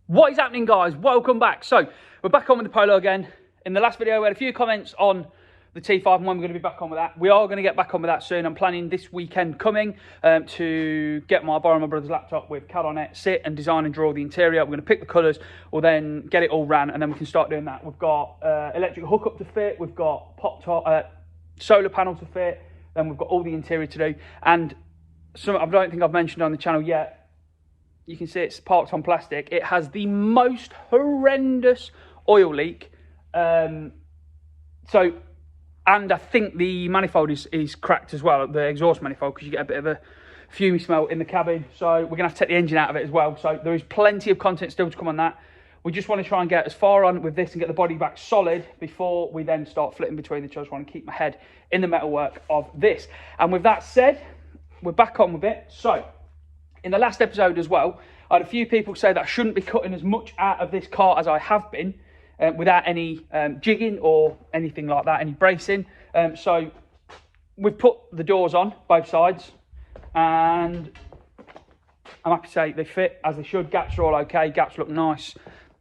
What is happening, guys? Welcome back. So we're back on with the Polo again. In the last video we had a few comments on the T5 and when we're going to be back on with that. We are going to get back on with that soon. I'm planning this weekend coming to borrow my brother's laptop with CAD on it, sit and design and draw the interior. We're going to pick the colours, we'll then get it all ran, and then we can start doing that. We've got electric hookup to fit, we've got pop top solar panel to fit, then we've got all the interior to do, and some I don't think I've mentioned on the channel yet. You can see it's parked on plastic. It has the most horrendous oil leak. And I think the manifold is cracked as well, the exhaust manifold, because you get a bit of a fumey smell in the cabin. So we're going to have to take the engine out of it as well. So there is plenty of content still to come on that. We just want to try and get as far on with this and get the body back solid before we then start flitting between the two. I just want to keep my head in the metalwork of this. And with that said, we're back on with it. So in the last episode as well, I had a few people say that I shouldn't be cutting as much out of this car as I have been without any jigging or anything like that, any bracing. So we've put the doors on both sides and I'm happy to say they fit as they should. Gaps are all okay, gaps look nice.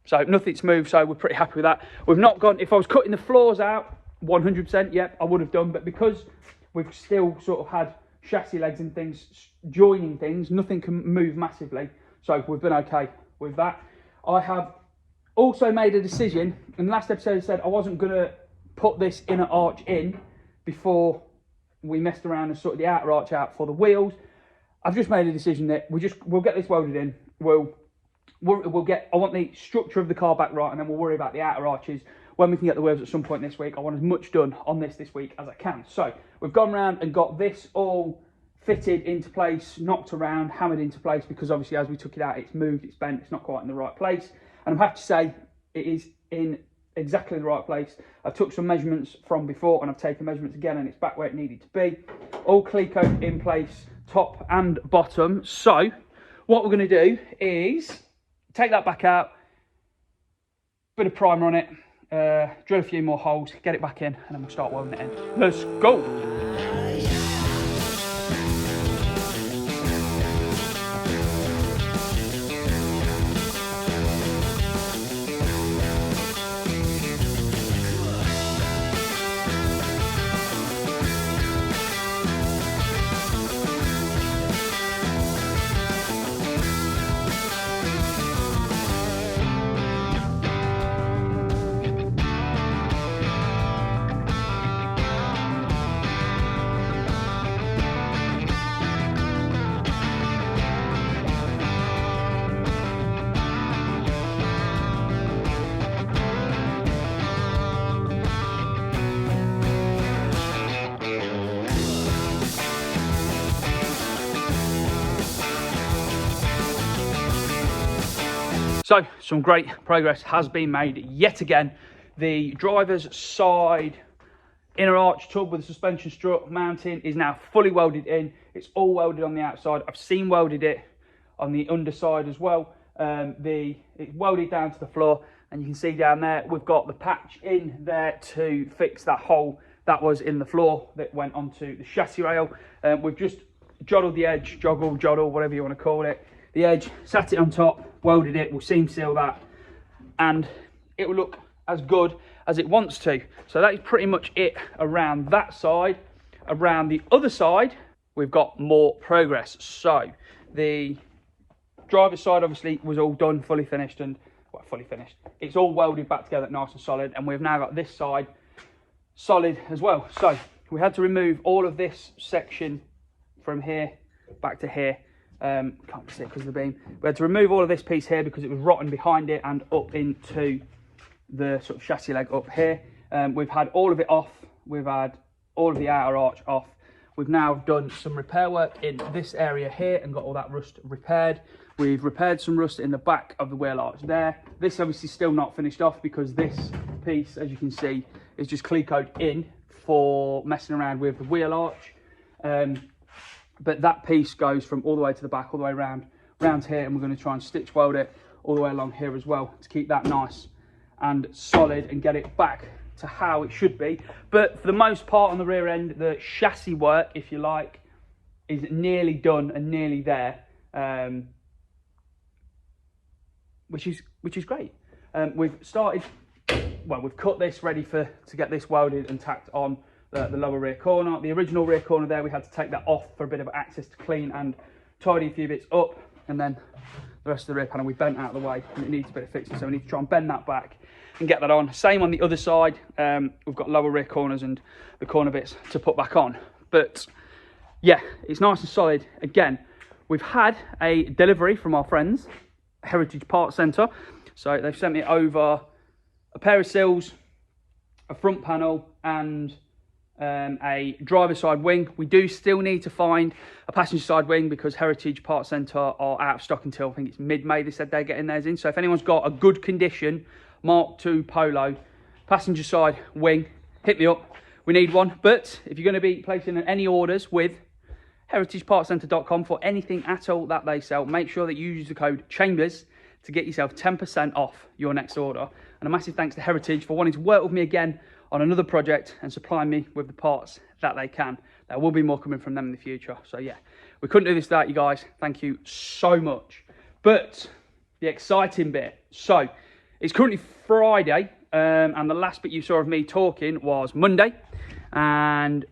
So nothing's moved, so we're pretty happy with that. We've not gone, if I was cutting the floors out, 100%, yep, I would have done. But because we've still sort of had chassis legs and things joining things, nothing can move massively, so we've been okay with that. I have also made a decision in the last episode. I said I wasn't going to put this inner arch in before we messed around and sorted the outer arch out for the wheels. I've just made a decision that we'll get this welded in. I want the structure of the car back right, and then we'll worry about the outer arches when we can get the wheels at some point this week. I want as much done on this week as I can. So we've gone around and got this all fitted into place, knocked around, hammered into place, because obviously as we took it out, it's moved, it's bent, it's not quite in the right place. And I'm happy to say it is in exactly the right place. I took some measurements from before and I've taken measurements again, and it's back where it needed to be. All clear-coat in place, top and bottom. So what we're going to do is take that back out, bit of primer on it, drill a few more holes, get it back in, and then we'll start welding it in. Let's go! So some great progress has been made yet again. The driver's side inner arch tub with the suspension strut mounting is now fully welded in. It's all welded on the outside. I've seen welded it on the underside as well. It's welded down to the floor, and you can see down there we've got the patch in there to fix that hole that was in the floor that went onto the chassis rail. We've just joddled the edge, joddle, whatever you want to call it. The edge, sat it on top, welded it, we'll seam seal that, and it will look as good as it wants to. So that is pretty much it around that side. Around the other side, we've got more progress. So the driver's side obviously was all done, fully finished, it's all welded back together nice and solid, and we've now got this side solid as well. So we had to remove all of this section from here back to here. Can't see it because of the beam. We had to remove all of this piece here because it was rotten behind it and up into the sort of chassis leg up here. We've had all of it off. We've had all of the outer arch off. We've now done some repair work in this area here and got all that rust repaired. We've repaired some rust in the back of the wheel arch there. This obviously still not finished off because this piece, as you can see, is just clear coat in for messing around with the wheel arch. But that piece goes from all the way to the back, all the way around here, and we're going to try and stitch weld it all the way along here as well to keep that nice and solid and get it back to how it should be. But for the most part on the rear end, the chassis work, if you like, is nearly done and nearly there. which is great. We've started, well, we've cut this ready to get this welded and tacked on the lower rear corner. The original rear corner there, we had to take that off for a bit of access to clean and tidy a few bits up, and then the rest of the rear panel we bent out of the way, and it needs a bit of fixing, so we need to try and bend that back and get that on. Same on the other side. We've got lower rear corners and the corner bits to put back on, but yeah, it's nice and solid. Again, we've had a delivery from our friends, Heritage Parts Centre. So they've sent me over a pair of sills, a front panel, and a driver side wing. We do still need to find a passenger side wing because Heritage Parts Centre are out of stock until I think it's mid-May. They said they're getting theirs in. So if anyone's got a good condition Mark II Polo passenger side wing, hit me up. We need one. But if you're going to be placing any orders with heritagepartscentre.com for anything at all that they sell, make sure that you use the code CHAMBERS to get yourself 10% off your next order. And a massive thanks to Heritage for wanting to work with me again on another project and supplying me with the parts that they can. There will be more coming from them in the future. So yeah, we couldn't do this without you guys. Thank you so much. But the exciting bit, so it's currently Friday, and the last bit you saw of me talking was Monday, and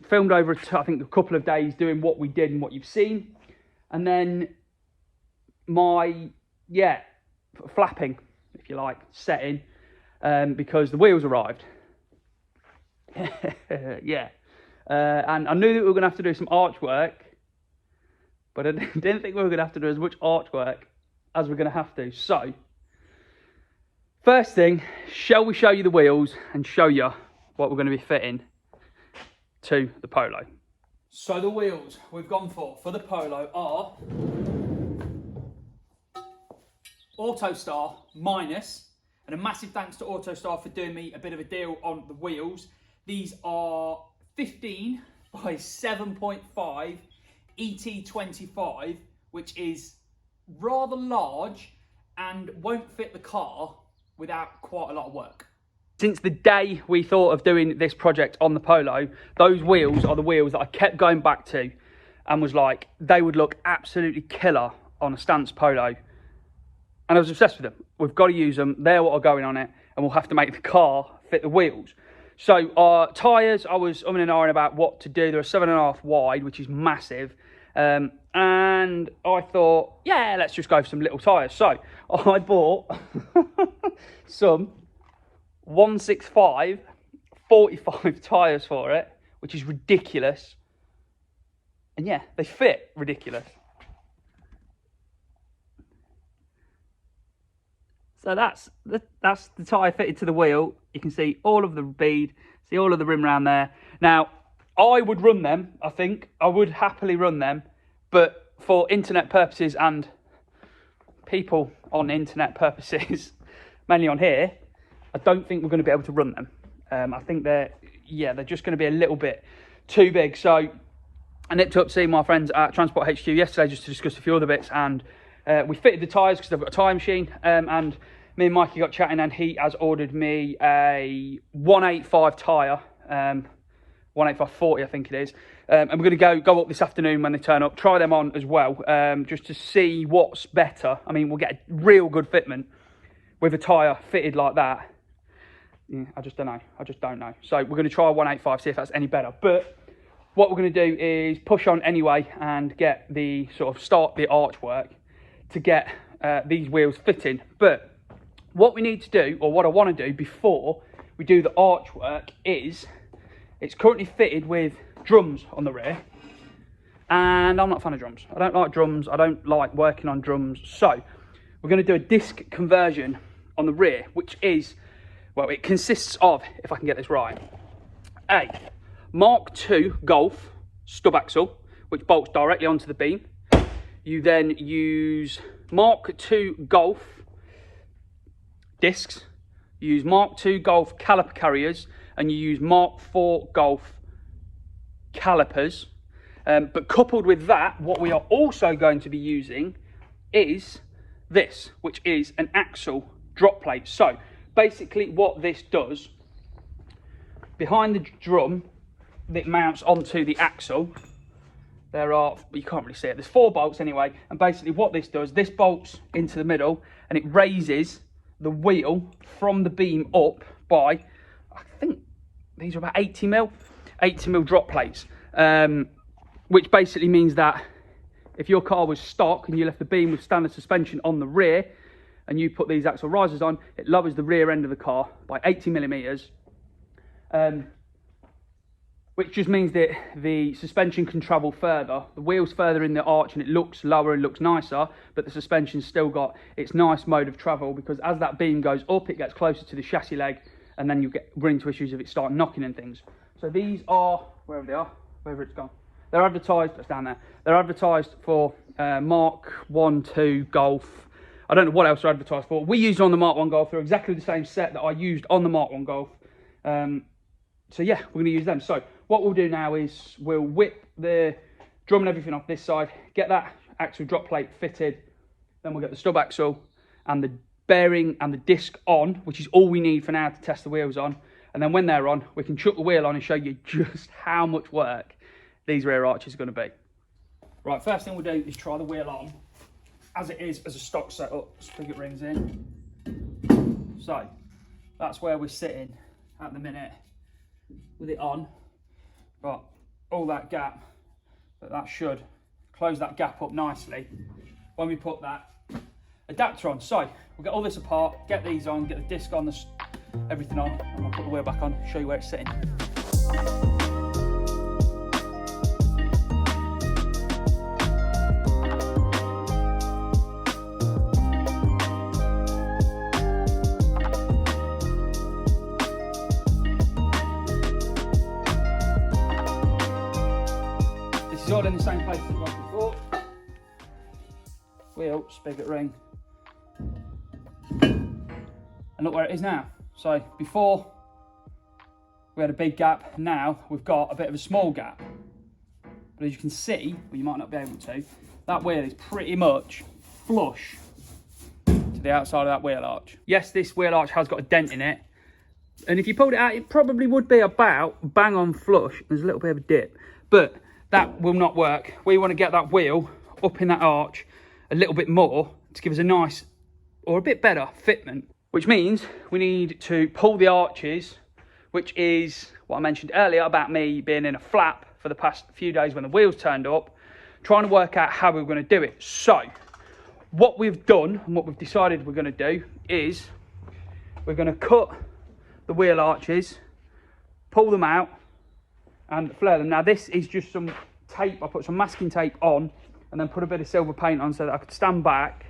filmed over, I think, a couple of days doing what we did and what you've seen. And then my, flapping, if you like, setting, because the wheels arrived. Yeah. And I knew that we were going to have to do some archwork, but I didn't think we were going to have to do as much archwork as we're going to have to. So, first thing, shall we show you the wheels and show you what we're going to be fitting to the Polo? So the wheels we've gone for the Polo are Autostar minus, and a massive thanks to Autostar for doing me a bit of a deal on the wheels. These are 15 by 7.5 ET25, which is rather large and won't fit the car without quite a lot of work. Since the day we thought of doing this project on the Polo, those wheels are the wheels that I kept going back to and was like, they would look absolutely killer on a stance Polo. And I was obsessed with them. We've got to use them. They're what are going on it, and we'll have to make the car fit the wheels. So our tyres, I was umming and ahhing about what to do. They're a 7.5 wide, which is massive. And I thought, yeah, let's just go for some little tyres. So I bought some 165 45 tyres for it, which is ridiculous. And yeah, they fit ridiculous. So that's the tyre fitted to the wheel. You can see all of the bead, see all of the rim around there. Now, I would run them, I think. I would happily run them. But for internet purposes and people on internet purposes, mainly on here, I don't think we're going to be able to run them. I think they're just going to be a little bit too big. So I nipped up seeing my friends at Transport HQ yesterday just to discuss a few other bits, and we fitted the tyres because they've got a tyre machine, and me and Mikey got chatting, and he has ordered me a 185 tyre, 185/40 I think it is, and we're going to go up this afternoon when they turn up, try them on as well, just to see what's better. I mean, we'll get a real good fitment with a tyre fitted like that. Yeah, I just don't know. So we're going to try 185, see if that's any better. But what we're going to do is push on anyway and get the start the archwork to get these wheels fitting. But what we need to do, or what I want to do before we do the archwork, is it's currently fitted with drums on the rear, and I'm not a fan of drums. I don't like drums. I don't like working on drums. So we're going to do a disc conversion on the rear, which is, well, it consists of, if I can get this right, a Mark II Golf stub axle, which bolts directly onto the beam. You then use Mark II Golf discs, you use Mark II Golf caliper carriers, and you use Mark IV Golf calipers. But coupled with that, what we are also going to be using is this, which is an axle drop plate. So basically what this does, behind the drum that mounts onto the axle, there are, you can't really see it, there's 4 bolts anyway, and basically what this does, this bolts into the middle and it raises the wheel from the beam up by, I think these are about 80 mil drop plates, which basically means that if your car was stock and you left the beam with standard suspension on the rear and you put these axle risers on, it lowers the rear end of the car by 80 millimeters, which just means that the suspension can travel further. The wheel's further in the arch and it looks lower and looks nicer, but the suspension's still got its nice mode of travel, because as that beam goes up, it gets run into issues if it starts knocking and things. So these are, wherever they are, wherever it's gone. They're advertised, that's down there. They're advertised for Mark 1, 2 Golf. I don't know what else they're advertised for. We used on the Mark 1 Golf. They're exactly the same set that I used on the Mark 1 Golf. So yeah, we're going to use them. So what we'll do now is we'll whip the drum and everything off this side, get that axle drop plate fitted, then we'll get the stub axle and the bearing and the disc on, which is all we need for now to test the wheels on. And then when they're on, we can chuck the wheel on and show you just how much work these rear arches are going to be. Right, first thing we'll do is try the wheel on as it is as a stock setup. Spigot rings in. So that's where we're sitting at the minute with it on. Got all that gap, but that should close that gap up nicely when we put that adapter on. So we'll get all this apart, get these on, get the disc on, everything on, and we'll put the wheel back on, show you where it's sitting. It's all in the same place as it was before. Wheel, spigot ring. And look where it is now. So before we had a big gap, now we've got a bit of a small gap. But as you can see, well, you might not be able to, that wheel is pretty much flush to the outside of that wheel arch. Yes, this wheel arch has got a dent in it. And if you pulled it out, it probably would be about bang on flush. There's a little bit of a dip, but that will not work. We want to get that wheel up in that arch a little bit more to give us a nice or a bit better fitment, which means we need to pull the arches, which is what I mentioned earlier about me being in a flap for the past few days when the wheels turned up, trying to work out how we were going to do it. So what we've done and what we've decided we're going to do is we're going to cut the wheel arches, pull them out and flare them. Now this is just some tape. I put some masking tape on and then put a bit of silver paint on so that I could stand back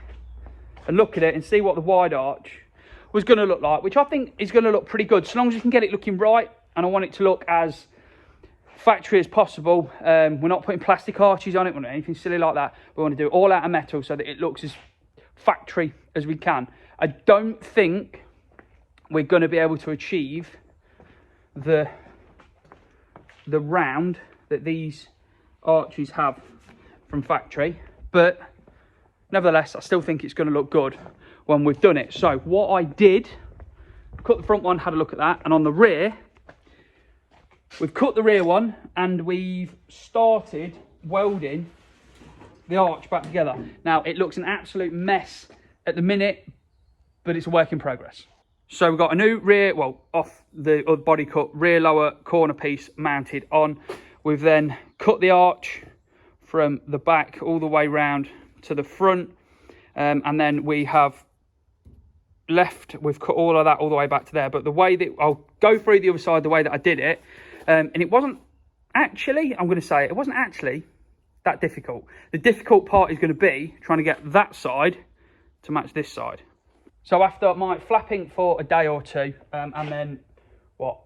and look at it and see what the wide arch was going to look like, which I think is going to look pretty good, so long as you can get it looking right. And I want it to look as factory as possible. We're not putting plastic arches on it, we're not anything silly like that. We want to do it all out of metal so that it looks as factory as we can. I don't think we're going to be able to achieve the round that these arches have from factory, but nevertheless I still think it's going to look good when we've done it. So what I did, cut the front one, had a look at that, and on the rear we've cut the rear one and we've started welding the arch back together. Now it looks an absolute mess at the minute, but it's a work in progress. So we've got a new rear, well, off the body cut, rear lower corner piece mounted on. We've then cut the arch from the back all the way round to the front, and then we have we've cut all of that all the way back to there. But the way that I'll go through the other side, the way that I did it, and it wasn't actually, I'm going to say it wasn't actually that difficult. The difficult part is going to be trying to get that side to match this side. So after my flapping for a day or two, and then, what,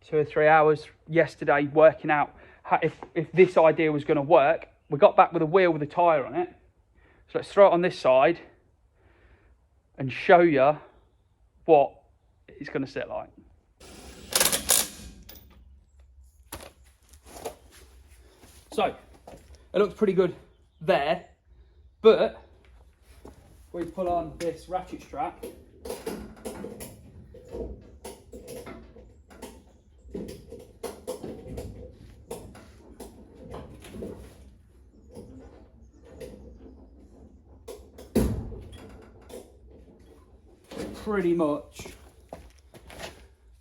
2 or 3 hours yesterday working out how, if this idea was going to work, we got back with a wheel with a tyre on it. So let's throw it on this side and show you what it's going to sit like. So it looks pretty good there, but we pull on this ratchet strap, pretty much,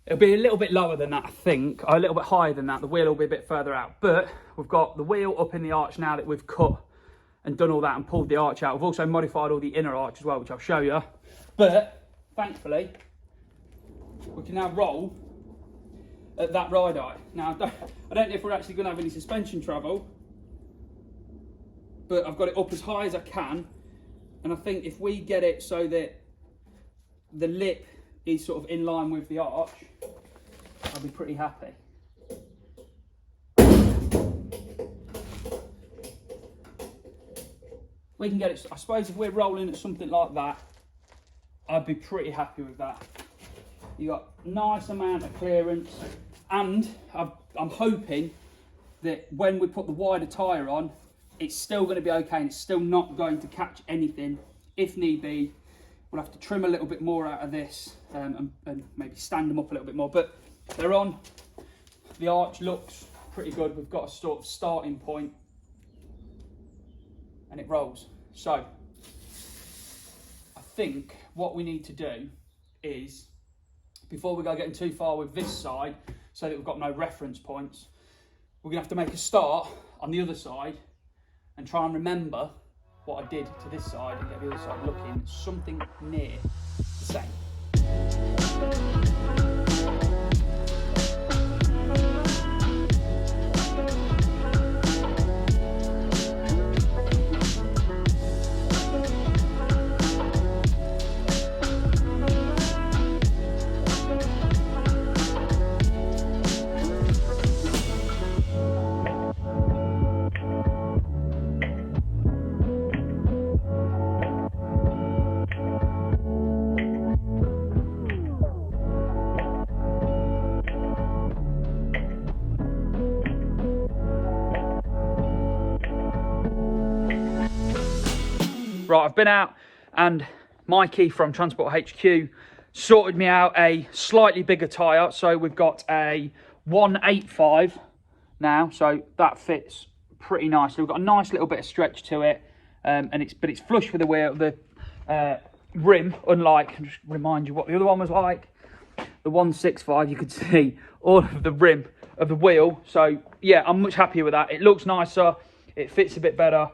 it'll be a little bit lower than that, I think, or a little bit higher than that. The wheel will be a bit further out, but we've got the wheel up in the arch now that we've cut and done all that and pulled the arch out. We've also modified all the inner arch as well, which I'll show you. But thankfully, we can now roll at that ride height. Now, I don't know if we're actually going to have any suspension travel, but I've got it up as high as I can. And I think if we get it so that the lip is sort of in line with the arch, I'll be pretty happy. We can get it, I suppose if we're rolling at something like that, I'd be pretty happy with that. You got nice amount of clearance, and I'm hoping that when we put the wider tyre on, it's still going to be okay and it's still not going to catch anything. If need be, we'll have to trim a little bit more out of this and maybe stand them up a little bit more. But they're on. The arch looks pretty good. We've got a sort of starting point and it rolls. So I think what we need to do is, before we go getting too far with this side, so that we've got no reference points, we're going to have to make a start on the other side and try and remember what I did to this side and get the other side looking something near the same. Right, I've been out and Mikey from Transport HQ sorted me out a slightly bigger tyre. So we've got a 185 now, so that fits pretty nicely. We've got a nice little bit of stretch to it, but it's flush with the wheel, the rim, unlike, just remind you what the other one was like. The 165, you could see all of the rim of the wheel. So yeah, I'm much happier with that. It looks nicer, it fits a bit better.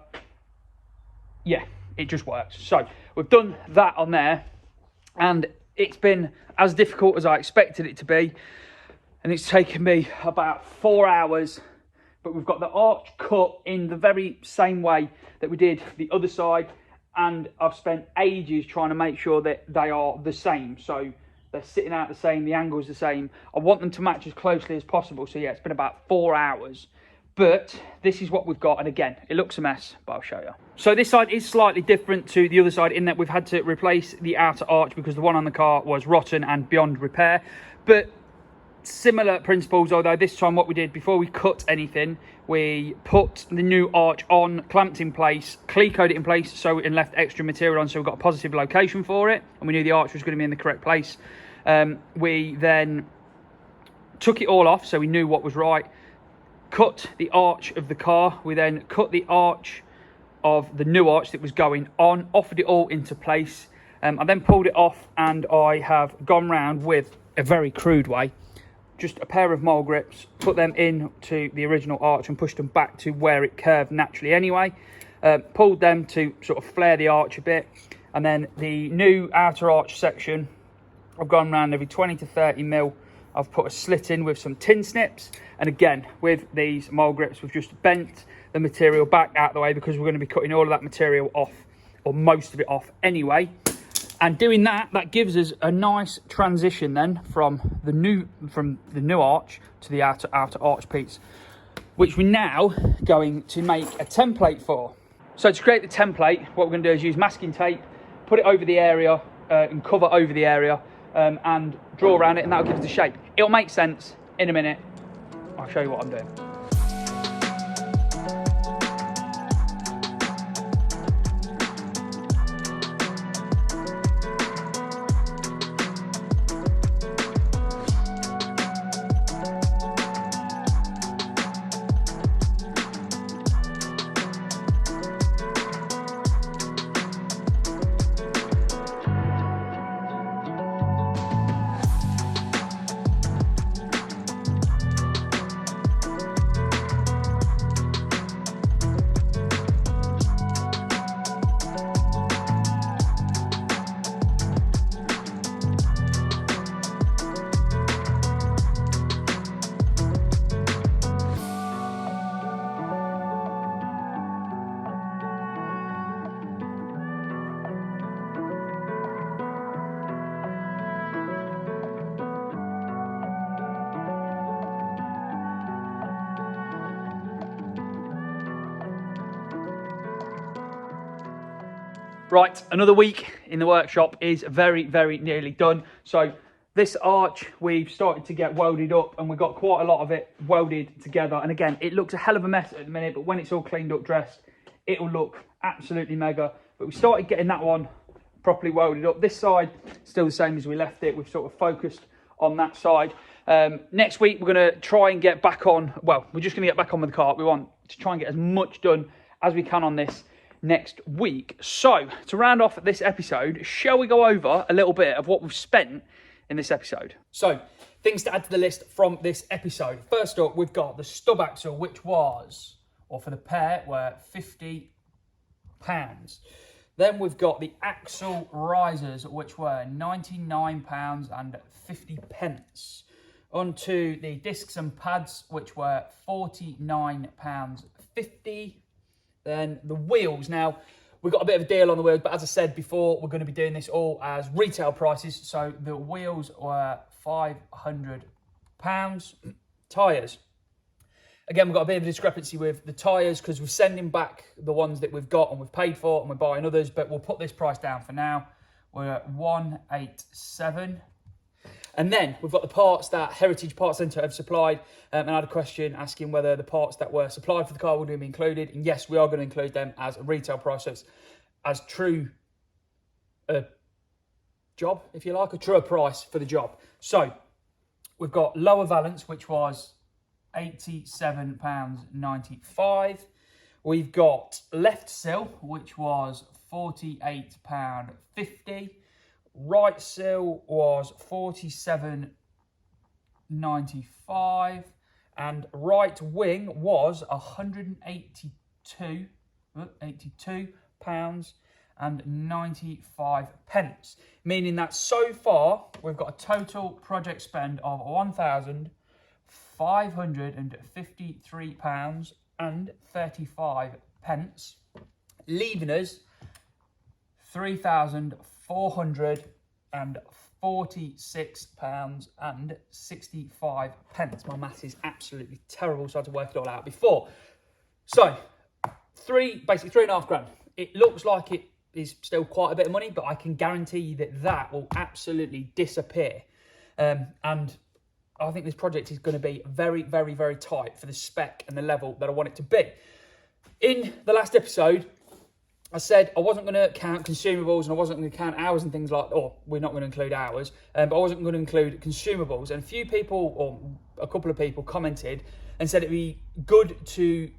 Yeah, it just works. So we've done that on there, and it's been as difficult as I expected it to be, and it's taken me about 4 hours, but we've got the arch cut in the very same way that we did the other side, and I've spent ages trying to make sure that they are the same, so they're sitting out the same, the angle's the same. I want them to match as closely as possible. So yeah, it's been about 4 hours. But this is what we've got, and again, it looks a mess, but I'll show you. So this side is slightly different to the other side in that we've had to replace the outer arch because the one on the car was rotten and beyond repair. But similar principles, although this time what we did, before we cut anything, we put the new arch on, clamped in place, clecoed it in place, and left extra material on, so we got a positive location for it, and we knew the arch was going to be in the correct place. We then took it all off, so we knew what was right. Cut the arch of the car. We then cut the arch of the new arch that was going on, offered it all into place. I then pulled it off, and I have gone round with a very crude way, just a pair of mole grips, put them into the original arch and pushed them back to where it curved naturally anyway. Pulled them to sort of flare the arch a bit, and then the new outer arch section, I've gone around every 20 to 30 mil. I've put a slit in with some tin snips, and again with these mole grips we've just bent the material back out of the way because we're going to be cutting all of that material off, or most of it off anyway. And doing that gives us a nice transition then from the new arch to the outer arch piece, which we're now going to make a template for. So to create the template, what we're going to do is use masking tape, put it over the area and cover over the area, and draw around it, and that'll give us the shape. It'll make sense in a minute. I'll show you what I'm doing. Right, another week in the workshop is very, very nearly done. So this arch we've started to get welded up, and we've got quite a lot of it welded together. And again, it looks a hell of a mess at the minute, but when it's all cleaned up, dressed, it'll look absolutely mega. But we started getting that one properly welded up. This side, still the same as we left it. We've sort of focused on that side. Next week, we're going to try and get back on, well, we're just going to get back on with the car. We want to try and get as much done as we can on this next week. So, to round off this episode, shall we go over a little bit of what we've spent in this episode? So, things to add to the list from this episode. First up, we've got the stub axle, which was, or for the pair, were £50. Then we've got the axle risers, which were £99.50. Onto the discs and pads, which were £49.50. Then the wheels. Now, we've got a bit of a deal on the wheels, but as I said before, we're going to be doing this all as retail prices. So the wheels were £500. Tyres. Again, we've got a bit of a discrepancy with the tyres because we're sending back the ones that we've got and we've paid for, and we're buying others, but we'll put this price down for now. We're at £187. And then we've got the parts that Heritage Parts Centre have supplied. And I had a question asking whether the parts that were supplied for the car were going to be included. And yes, we are going to include them as a retail price. So it's as true a job, if you like, a truer price for the job. So we've got lower valance, which was £87.95. We've got left sill, which was £48.50. Right sill was £47.95, and right wing was £182.95, meaning that so far we've got a total project spend of £1,553.35, leaving us £3,446.65. My maths is absolutely terrible, so I had to work it all out before. So, basically £3.5 grand. It looks like it is still quite a bit of money, but I can guarantee you that that will absolutely disappear. And I think this project is going to be very, very, very tight for the spec and the level that I want it to be. In the last episode, I said I wasn't going to count consumables and I wasn't going to count hours and things like that. Or we're not going to include hours, but I wasn't going to include consumables. And a few people, or a couple of people, commented and said it'd be good to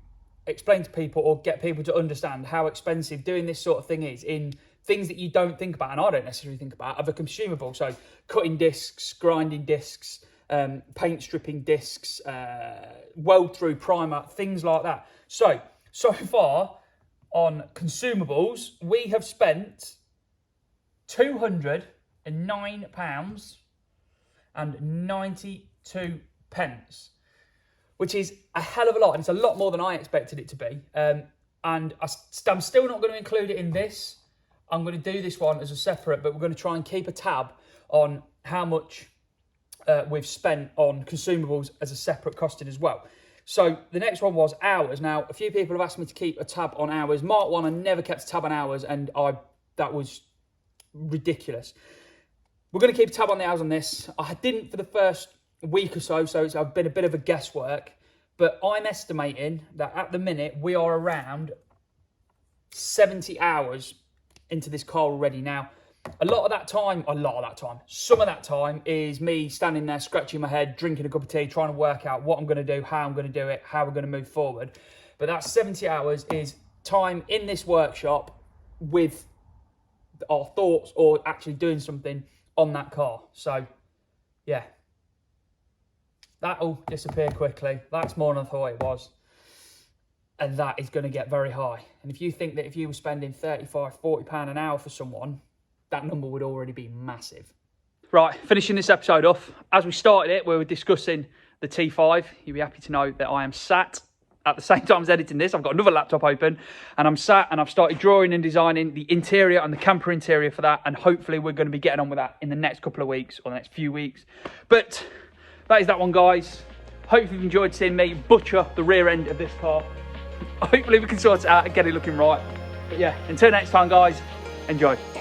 explain to people or get people to understand how expensive doing this sort of thing is in things that you don't think about, and I don't necessarily think about, of a consumable. So cutting discs, grinding discs, paint stripping discs, weld through primer, things like that. So far, on consumables, we have spent £209.92, which is a hell of a lot, and it's a lot more than I expected it to be. And I'm still not going to include it in this. I'm going to do this one as a separate, but we're going to try and keep a tab on how much we've spent on consumables as a separate costing as well. So the next one was hours. Now, a few people have asked me to keep a tab on hours. Mark 1, I never kept a tab on hours, and that was ridiculous. We're going to keep a tab on the hours on this. I didn't for the first week or so it's been a bit of a guesswork, but I'm estimating that at the minute we are around 70 hours into this car already. Now, some of that time is me standing there scratching my head, drinking a cup of tea, trying to work out what I'm going to do, how I'm going to do it, how we're going to move forward. But that 70 hours is time in this workshop with our thoughts or actually doing something on that car. So, yeah. That'll disappear quickly. That's more than I thought it was. And that is going to get very high. And if you think that if you were spending £35, £40 an hour for someone, that number would already be massive. Right, finishing this episode off. As we started it, we were discussing the T5. You'll be happy to know that I am sat at the same time as editing this. I've got another laptop open, and I'm sat and I've started drawing and designing the interior and the camper interior for that, and hopefully we're going to be getting on with that in the next couple of weeks or the next few weeks. But that is that one, guys. Hopefully you've enjoyed seeing me butcher the rear end of this car. Hopefully we can sort it out and get it looking right. But yeah, until next time, guys, Enjoy.